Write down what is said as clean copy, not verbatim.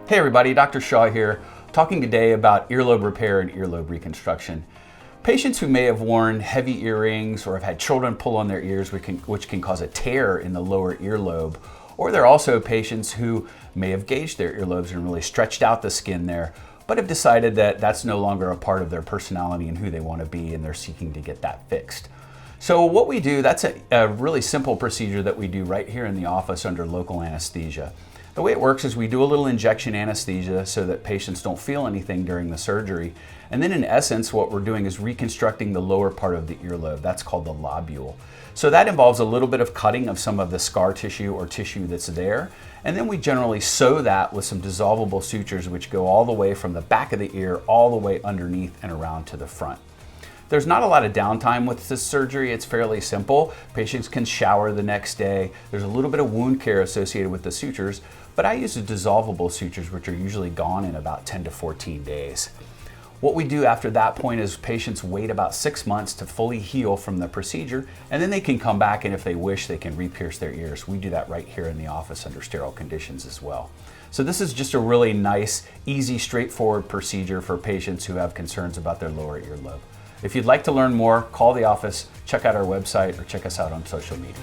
Hey everybody, Dr. Shaw here, talking today about earlobe repair and earlobe reconstruction. Patients who may have worn heavy earrings or have had children pull on their ears, which can cause a tear in the lower earlobe, or there are also patients who may have gauged their earlobes and really stretched out the skin there, but have decided that that's no longer a part of their personality and who they want to be, and they're seeking to get that fixed. So what we do, that's a really simple procedure that we do right here in the office under local anesthesia. The way it works is we do a little injection anesthesia so that patients don't feel anything during the surgery. And then in essence, what we're doing is reconstructing the lower part of the earlobe. That's called the lobule. So that involves a little bit of cutting of some of the scar tissue or tissue that's there. And then we generally sew that with some dissolvable sutures which go all the way from the back of the ear all the way underneath and around to the front. There's not a lot of downtime with this surgery. It's fairly simple. Patients can shower the next day. There's a little bit of wound care associated with the sutures, but I use the dissolvable sutures, which are usually gone in about 10 to 14 days. What we do after that point is patients wait about 6 months to fully heal from the procedure, and then they can come back, and if they wish, they can re-pierce their ears. We do that right here in the office under sterile conditions as well. So this is just a really nice, easy, straightforward procedure for patients who have concerns about their lower earlobe. If you'd like to learn more, call the office, check out our website, or check us out on social media.